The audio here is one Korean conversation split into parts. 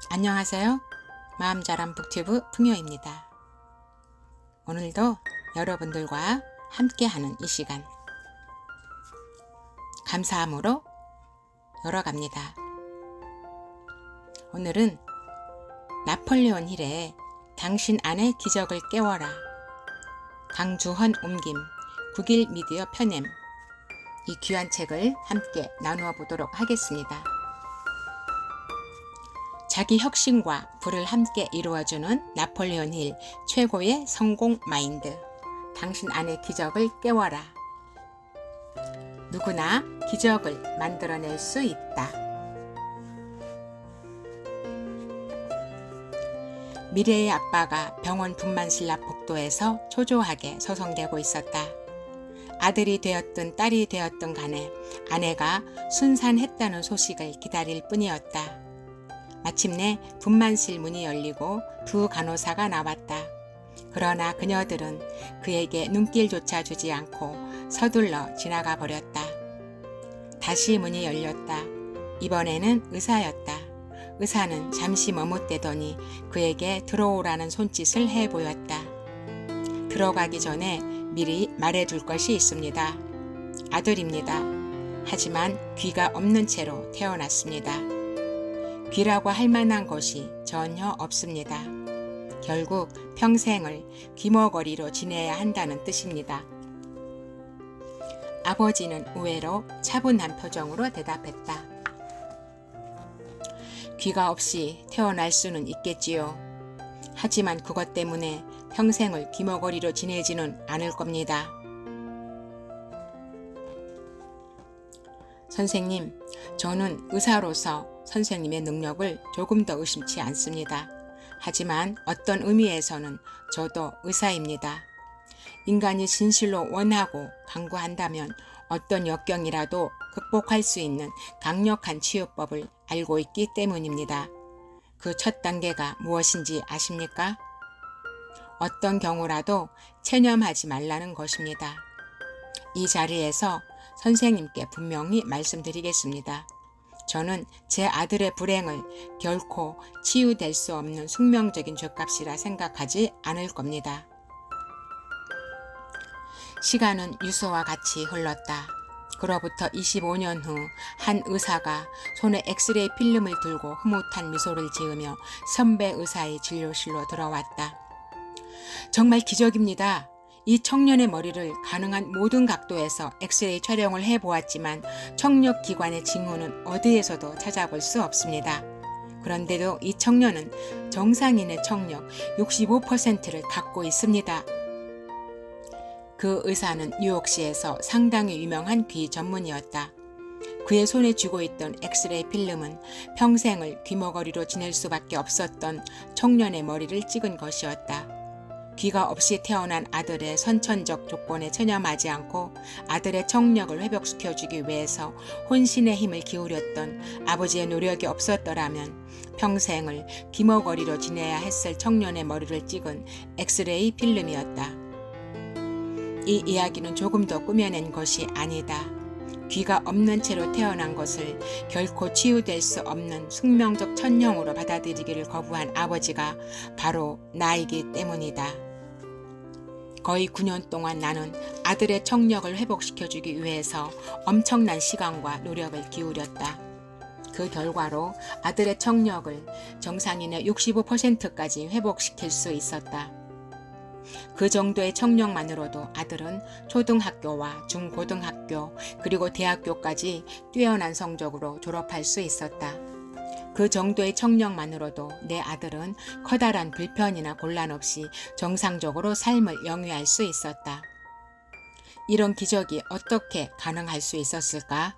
안녕하세요. 마음자랑 북튜브 풍요입니다. 오늘도 여러분들과 함께하는 이 시간 감사함으로 열어갑니다. 오늘은 나폴레온 힐의 당신 안의 기적을 깨워라, 강주헌 옮김 9일 미디어 펴냄, 이 귀한 책을 함께 나누어 보도록 하겠습니다. 자기 혁신과 부를 함께 이루어주는 나폴레온 힐 최고의 성공 마인드, 당신 안의 기적을 깨워라. 누구나 기적을 만들어낼 수 있다. 미래의 아빠가 병원 분만실 앞 복도에서 초조하게 서성대고 있었다. 아들이 되었든 딸이 되었든 간에 아내가 순산했다는 소식을 기다릴 뿐이었다. 마침내 분만실 문이 열리고 두 간호사가 나왔다. 그러나 그녀들은 그에게 눈길조차 주지 않고 서둘러 지나가 버렸다. 다시 문이 열렸다. 이번에는 의사였다. 의사는 잠시 머뭇대더니 그에게 들어오라는 손짓을 해보였다. 들어가기 전에 미리 말해둘 것이 있습니다. 아들입니다. 하지만 귀가 없는 채로 태어났습니다. 귀라고 할 만한 것이 전혀 없습니다. 결국 평생을 귀머거리로 지내야 한다는 뜻입니다. 아버지는 의외로 차분한 표정으로 대답했다. 귀가 없이 태어날 수는 있겠지요. 하지만 그것 때문에 평생을 귀머거리로 지내지는 않을 겁니다. 선생님, 저는 의사로서 선생님의 능력을 조금 더 의심치 않습니다. 하지만 어떤 의미에서는 저도 의사입니다. 인간이 진실로 원하고 강구한다면 어떤 역경이라도 극복할 수 있는 강력한 치유법을 알고 있기 때문입니다. 그 첫 단계가 무엇인지 아십니까? 어떤 경우라도 체념하지 말라는 것입니다. 이 자리에서 선생님께 분명히 말씀드리겠습니다. 저는 제 아들의 불행을 결코 치유될 수 없는 숙명적인 죄값이라 생각하지 않을 겁니다. 시간은 유서와 같이 흘렀다. 그로부터 25년 후 한 의사가 손에 엑스레이 필름을 들고 흐뭇한 미소를 지으며 선배 의사의 진료실로 들어왔다. 정말 기적입니다. 이 청년의 머리를 가능한 모든 각도에서 엑스레이 촬영을 해보았지만 청력 기관의 징후는 어디에서도 찾아볼 수 없습니다. 그런데도 이 청년은 정상인의 청력 65%를 갖고 있습니다. 그 의사는 뉴욕시에서 상당히 유명한 귀 전문이었다. 그의 손에 쥐고 있던 엑스레이 필름은 평생을 귀머거리로 지낼 수밖에 없었던 청년의 머리를 찍은 것이었다. 귀가 없이 태어난 아들의 선천적 조건에 체념하지 않고 아들의 청력을 회복시켜주기 위해서 혼신의 힘을 기울였던 아버지의 노력이 없었더라면 평생을 귀머거리로 지내야 했을 청년의 머리를 찍은 엑스레이 필름이었다. 이 이야기는 조금 더 꾸며낸 것이 아니다. 귀가 없는 채로 태어난 것을 결코 치유될 수 없는 숙명적 천형으로 받아들이기를 거부한 아버지가 바로 나이기 때문이다. 거의 9년 동안 나는 아들의 청력을 회복시켜주기 위해서 엄청난 시간과 노력을 기울였다. 그 결과로 아들의 청력을 정상인의 65%까지 회복시킬 수 있었다. 그 정도의 청력만으로도 아들은 초등학교와 중고등학교 그리고 대학교까지 뛰어난 성적으로 졸업할 수 있었다. 그 정도의 청력만으로도 내 아들은 커다란 불편이나 곤란 없이 정상적으로 삶을 영위할 수 있었다. 이런 기적이 어떻게 가능할 수 있었을까?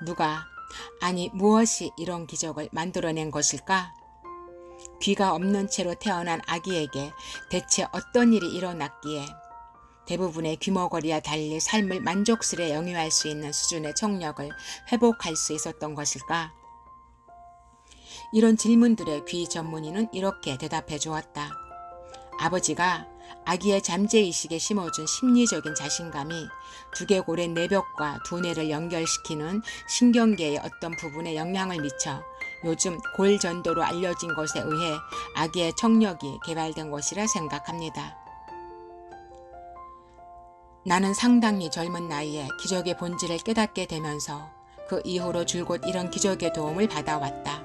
누가, 아니 무엇이 이런 기적을 만들어낸 것일까? 귀가 없는 채로 태어난 아기에게 대체 어떤 일이 일어났기에 대부분의 귀머거리와 달리 삶을 만족스레 영위할 수 있는 수준의 청력을 회복할 수 있었던 것일까? 이런 질문들의 귀 전문의는 이렇게 대답해 주었다. 아버지가 아기의 잠재의식에 심어준 심리적인 자신감이 두개골의 내벽과 두뇌를 연결시키는 신경계의 어떤 부분에 영향을 미쳐 요즘 골전도로 알려진 것에 의해 아기의 청력이 개발된 것이라 생각합니다. 나는 상당히 젊은 나이에 기적의 본질을 깨닫게 되면서 그 이후로 줄곧 이런 기적의 도움을 받아왔다.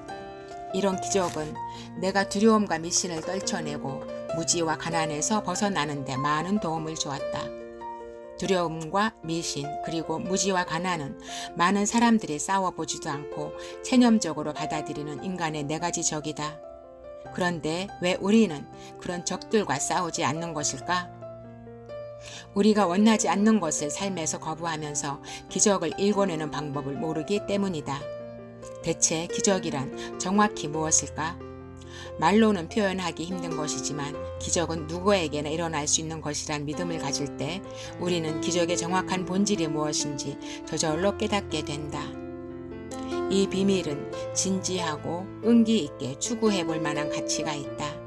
이런 기적은 내가 두려움과 미신을 떨쳐내고 무지와 가난에서 벗어나는 데 많은 도움을 주었다. 두려움과 미신 그리고 무지와 가난은 많은 사람들이 싸워보지도 않고 체념적으로 받아들이는 인간의 네 가지 적이다. 그런데 왜 우리는 그런 적들과 싸우지 않는 것일까? 우리가 원하지 않는 것을 삶에서 거부하면서 기적을 일궈내는 방법을 모르기 때문이다. 대체 기적이란 정확히 무엇일까? 말로는 표현하기 힘든 것이지만 기적은 누구에게나 일어날 수 있는 것이란 믿음을 가질 때 우리는 기적의 정확한 본질이 무엇인지 저절로 깨닫게 된다. 이 비밀은 진지하고 끈기 있게 추구해 볼 만한 가치가 있다.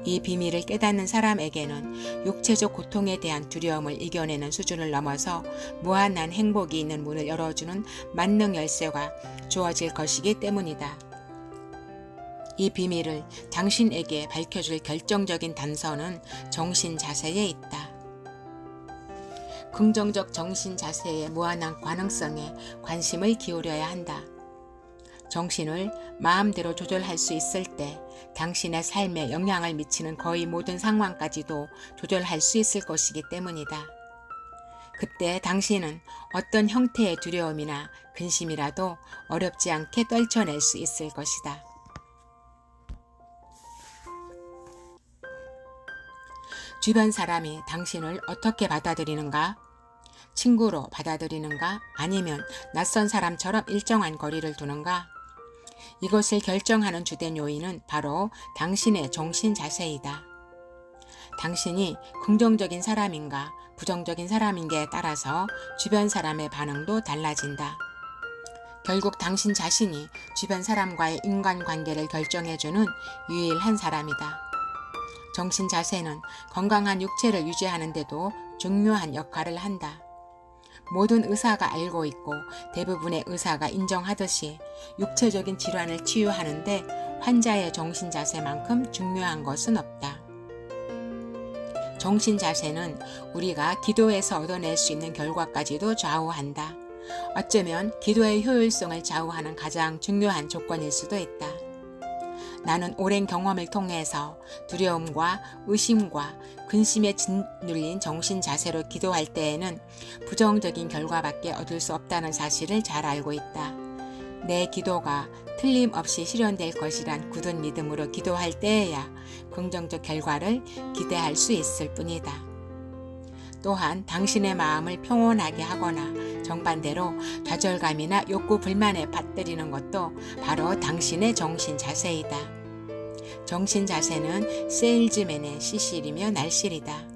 이 비밀을 깨닫는 사람에게는 육체적 고통에 대한 두려움을 이겨내는 수준을 넘어서 무한한 행복이 있는 문을 열어주는 만능 열쇠가 주어질 것이기 때문이다. 이 비밀을 당신에게 밝혀줄 결정적인 단서는 정신 자세에 있다. 긍정적 정신 자세의 무한한 가능성에 관심을 기울여야 한다. 정신을 마음대로 조절할 수 있을 때 당신의 삶에 영향을 미치는 거의 모든 상황까지도 조절할 수 있을 것이기 때문이다. 그때 당신은 어떤 형태의 두려움이나 근심이라도 어렵지 않게 떨쳐낼 수 있을 것이다. 주변 사람이 당신을 어떻게 받아들이는가? 친구로 받아들이는가? 아니면 낯선 사람처럼 일정한 거리를 두는가? 이것을 결정하는 주된 요인은 바로 당신의 정신 자세이다. 당신이 긍정적인 사람인가 부정적인 사람인가에 따라서 주변 사람의 반응도 달라진다. 결국 당신 자신이 주변 사람과의 인간관계를 결정해주는 유일한 사람이다. 정신 자세는 건강한 육체를 유지하는 데도 중요한 역할을 한다. 모든 의사가 알고 있고 대부분의 의사가 인정하듯이 육체적인 질환을 치유하는데 환자의 정신 자세만큼 중요한 것은 없다. 정신 자세는 우리가 기도에서 얻어낼 수 있는 결과까지도 좌우한다. 어쩌면 기도의 효율성을 좌우하는 가장 중요한 조건일 수도 있다. 나는 오랜 경험을 통해서 두려움과 의심과 근심에 짓눌린 정신 자세로 기도할 때에는 부정적인 결과밖에 얻을 수 없다는 사실을 잘 알고 있다. 내 기도가 틀림없이 실현될 것이란 굳은 믿음으로 기도할 때에야 긍정적 결과를 기대할 수 있을 뿐이다. 또한 당신의 마음을 평온하게 하거나 정반대로 좌절감이나 욕구 불만에 빠뜨리는 것도 바로 당신의 정신 자세이다. 정신 자세는 세일즈맨의 시실이며 날실이다.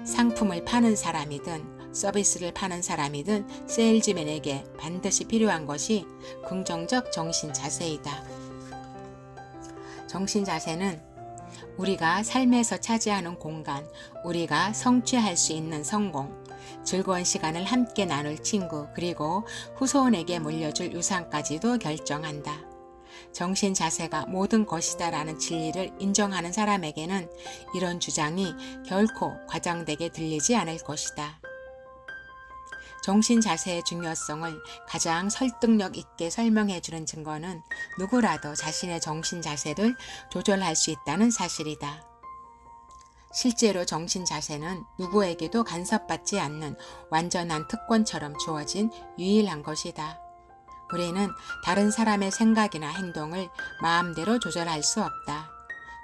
상품을 파는 사람이든 서비스를 파는 사람이든 세일즈맨에게 반드시 필요한 것이 긍정적 정신 자세이다. 정신 자세는 우리가 삶에서 차지하는 공간, 우리가 성취할 수 있는 성공, 즐거운 시간을 함께 나눌 친구, 그리고 후손에게 물려줄 유산까지도 결정한다. 정신 자세가 모든 것이다라는 진리를 인정하는 사람에게는 이런 주장이 결코 과장되게 들리지 않을 것이다. 정신 자세의 중요성을 가장 설득력 있게 설명해주는 증거는 누구라도 자신의 정신 자세를 조절할 수 있다는 사실이다. 실제로 정신 자세는 누구에게도 간섭받지 않는 완전한 특권처럼 주어진 유일한 것이다. 우리는 다른 사람의 생각이나 행동을 마음대로 조절할 수 없다.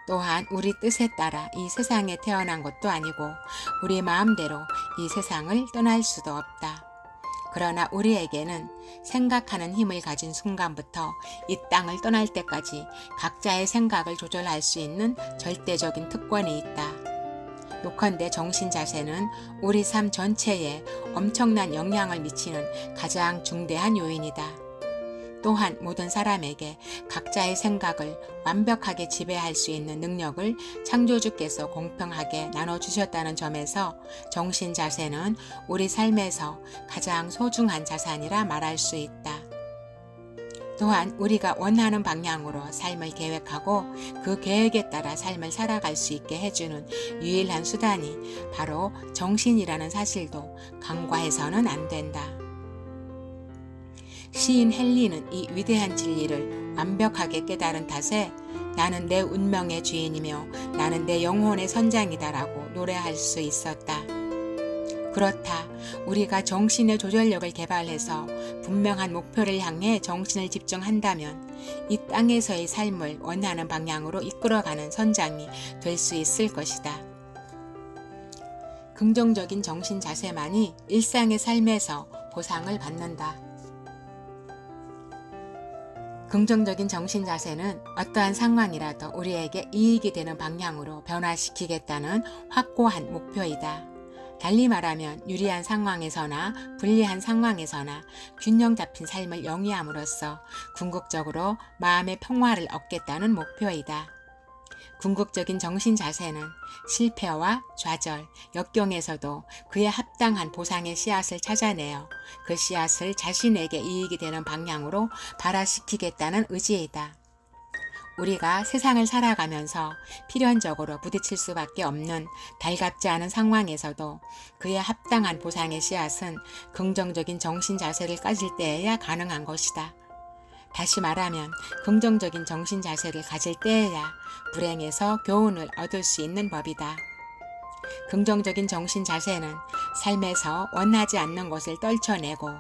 또한 우리 뜻에 따라 이 세상에 태어난 것도 아니고 우리 마음대로 이 세상을 떠날 수도 없다. 그러나 우리에게는 생각하는 힘을 가진 순간부터 이 땅을 떠날 때까지 각자의 생각을 조절할 수 있는 절대적인 특권이 있다. 요컨대 정신 자세는 우리 삶 전체에 엄청난 영향을 미치는 가장 중대한 요인이다. 또한 모든 사람에게 각자의 생각을 완벽하게 지배할 수 있는 능력을 창조주께서 공평하게 나눠주셨다는 점에서 정신 자세는 우리 삶에서 가장 소중한 자산이라 말할 수 있다. 또한 우리가 원하는 방향으로 삶을 계획하고 그 계획에 따라 삶을 살아갈 수 있게 해주는 유일한 수단이 바로 정신이라는 사실도 간과해서는 안 된다. 시인 헨리는 이 위대한 진리를 완벽하게 깨달은 탓에 나는 내 운명의 주인이며 나는 내 영혼의 선장이다라고 노래할 수 있었다. 그렇다. 우리가 정신의 조절력을 개발해서 분명한 목표를 향해 정신을 집중한다면 이 땅에서의 삶을 원하는 방향으로 이끌어가는 선장이 될 수 있을 것이다. 긍정적인 정신 자세만이 일상의 삶에서 보상을 받는다. 긍정적인 정신 자세는 어떠한 상황이라도 우리에게 이익이 되는 방향으로 변화시키겠다는 확고한 목표이다. 달리 말하면 유리한 상황에서나 불리한 상황에서나 균형 잡힌 삶을 영위함으로써 궁극적으로 마음의 평화를 얻겠다는 목표이다. 궁극적인 정신 자세는 실패와 좌절, 역경에서도 그에 합당한 보상의 씨앗을 찾아내어 그 씨앗을 자신에게 이익이 되는 방향으로 발화시키겠다는 의지이다. 우리가 세상을 살아가면서 필연적으로 부딪힐 수밖에 없는 달갑지 않은 상황에서도 그에 합당한 보상의 씨앗은 긍정적인 정신 자세를 가질 때에야 가능한 것이다. 다시 말하면 긍정적인 정신 자세를 가질 때에야 불행에서 교훈을 얻을 수 있는 법이다. 긍정적인 정신 자세는 삶에서 원하지 않는 것을 떨쳐내고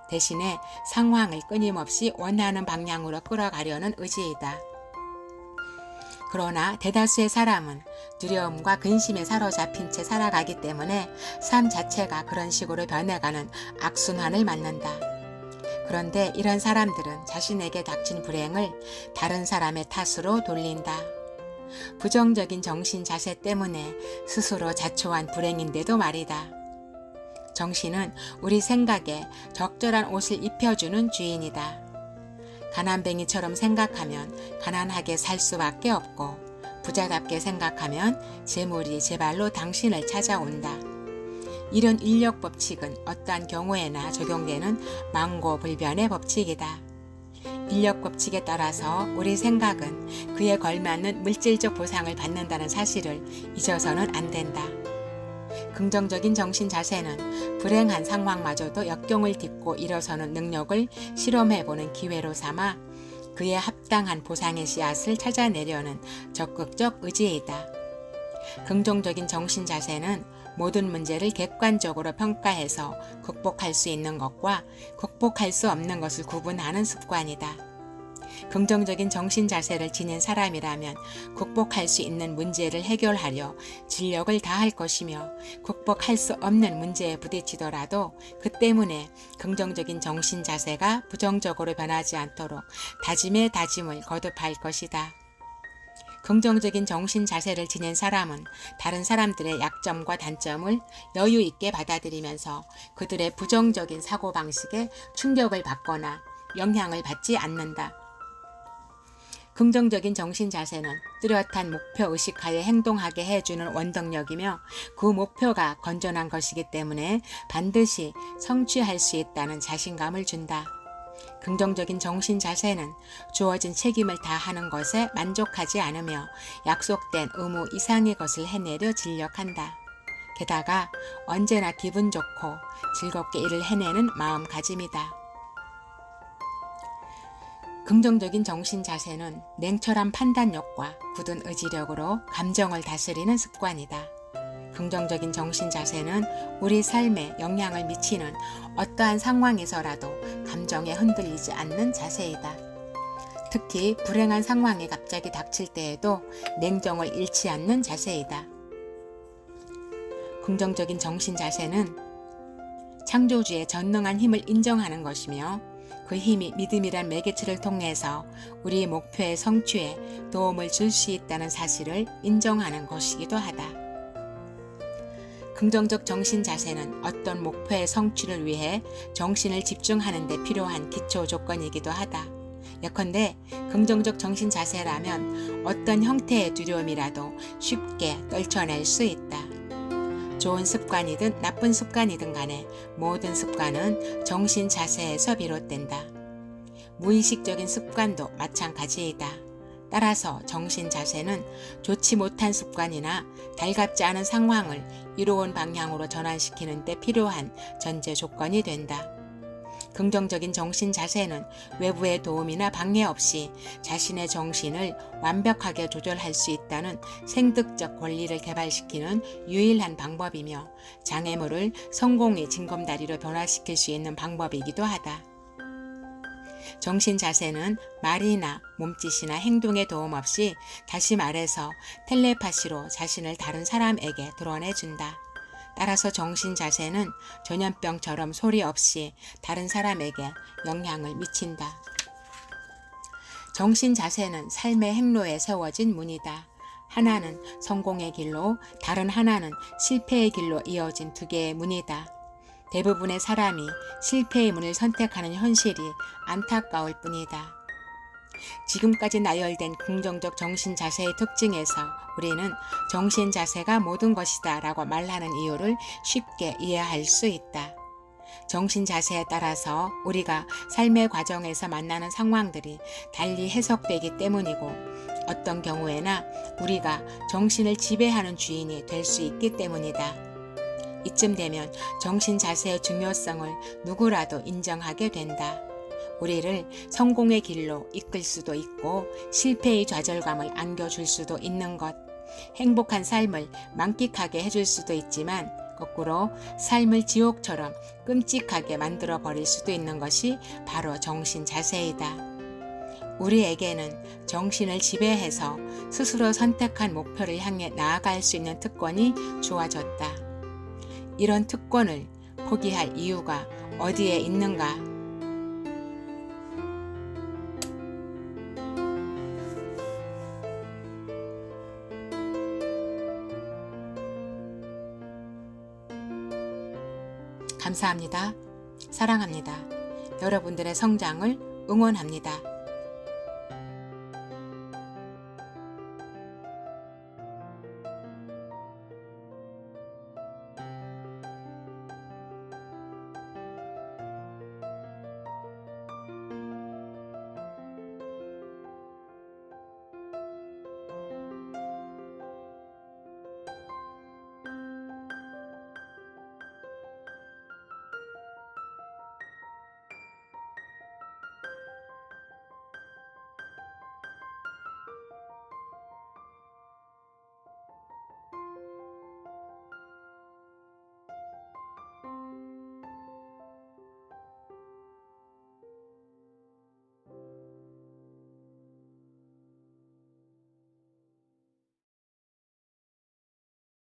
대신에 상황을 끊임없이 원하는 방향으로 끌어가려는 의지이다. 그러나 대다수의 사람은 두려움과 근심에 사로잡힌 채 살아가기 때문에 삶 자체가 그런 식으로 변해가는 악순환을 맞는다. 그런데 이런 사람들은 자신에게 닥친 불행을 다른 사람의 탓으로 돌린다. 부정적인 정신 자세 때문에 스스로 자초한 불행인데도 말이다. 정신은 우리 생각에 적절한 옷을 입혀주는 주인이다. 가난뱅이처럼 생각하면 가난하게 살 수밖에 없고 부자답게 생각하면 재물이 제발로 당신을 찾아온다. 이런 인력 법칙은 어떠한 경우에나 적용되는 망고불변의 법칙이다. 인력 법칙에 따라서 우리 생각은 그에 걸맞는 물질적 보상을 받는다는 사실을 잊어서는 안 된다. 긍정적인 정신 자세는 불행한 상황마저도 역경을 딛고 일어서는 능력을 실험해보는 기회로 삼아 그에 합당한 보상의 씨앗을 찾아내려는 적극적 의지이다. 긍정적인 정신 자세는 모든 문제를 객관적으로 평가해서 극복할 수 있는 것과 극복할 수 없는 것을 구분하는 습관이다. 긍정적인 정신 자세를 지닌 사람이라면 극복할 수 있는 문제를 해결하려 진력을 다할 것이며 극복할 수 없는 문제에 부딪히더라도 그 때문에 긍정적인 정신 자세가 부정적으로 변하지 않도록 다짐에 다짐을 거듭할 것이다. 긍정적인 정신 자세를 지닌 사람은 다른 사람들의 약점과 단점을 여유 있게 받아들이면서 그들의 부정적인 사고방식에 충격을 받거나 영향을 받지 않는다. 긍정적인 정신 자세는 뚜렷한 목표 의식하에 행동하게 해주는 원동력이며 그 목표가 건전한 것이기 때문에 반드시 성취할 수 있다는 자신감을 준다. 긍정적인 정신 자세는 주어진 책임을 다하는 것에 만족하지 않으며 약속된 의무 이상의 것을 해내려 진력한다. 게다가 언제나 기분 좋고 즐겁게 일을 해내는 마음가짐이다. 긍정적인 정신 자세는 냉철한 판단력과 굳은 의지력으로 감정을 다스리는 습관이다. 긍정적인 정신 자세는 우리 삶에 영향을 미치는 어떠한 상황에서라도 감정에 흔들리지 않는 자세이다. 특히 불행한 상황이 갑자기 닥칠 때에도 냉정을 잃지 않는 자세이다. 긍정적인 정신 자세는 창조주의 전능한 힘을 인정하는 것이며 그 힘이 믿음이란 매개체를 통해서 우리 목표의 성취에 도움을 줄 수 있다는 사실을 인정하는 것이기도 하다. 긍정적 정신 자세는 어떤 목표의 성취를 위해 정신을 집중하는 데 필요한 기초 조건이기도 하다. 예컨대 긍정적 정신 자세라면 어떤 형태의 두려움이라도 쉽게 떨쳐낼 수 있다. 좋은 습관이든 나쁜 습관이든 간에 모든 습관은 정신 자세에서 비롯된다. 무의식적인 습관도 마찬가지이다. 따라서 정신 자세는 좋지 못한 습관이나 달갑지 않은 상황을 이로운 방향으로 전환시키는 데 필요한 전제 조건이 된다. 긍정적인 정신 자세는 외부의 도움이나 방해 없이 자신의 정신을 완벽하게 조절할 수 있다는 생득적 권리를 개발시키는 유일한 방법이며 장애물을 성공의 징검다리로 변화시킬 수 있는 방법이기도 하다. 정신 자세는 말이나 몸짓이나 행동의 도움 없이, 다시 말해서 텔레파시로 자신을 다른 사람에게 드러내준다. 따라서 정신 자세는 전염병처럼 소리 없이 다른 사람에게 영향을 미친다. 정신 자세는 삶의 행로에 세워진 문이다. 하나는 성공의 길로, 다른 하나는 실패의 길로 이어진 두 개의 문이다. 대부분의 사람이 실패의 문을 선택하는 현실이 안타까울 뿐이다. 지금까지 나열된 긍정적 정신 자세의 특징에서 우리는 정신 자세가 모든 것이다 라고 말하는 이유를 쉽게 이해할 수 있다. 정신 자세에 따라서 우리가 삶의 과정에서 만나는 상황들이 달리 해석되기 때문이고, 어떤 경우에나 우리가 정신을 지배하는 주인이 될 수 있기 때문이다. 이쯤 되면 정신 자세의 중요성을 누구라도 인정하게 된다. 우리를 성공의 길로 이끌 수도 있고 실패의 좌절감을 안겨줄 수도 있는 것, 행복한 삶을 만끽하게 해줄 수도 있지만 거꾸로 삶을 지옥처럼 끔찍하게 만들어 버릴 수도 있는 것이 바로 정신 자세이다. 우리에게는 정신을 지배해서 스스로 선택한 목표를 향해 나아갈 수 있는 특권이 주어졌다. 이런 특권을 포기할 이유가 어디에 있는가? 감사합니다. 사랑합니다. 여러분들의 성장을 응원합니다.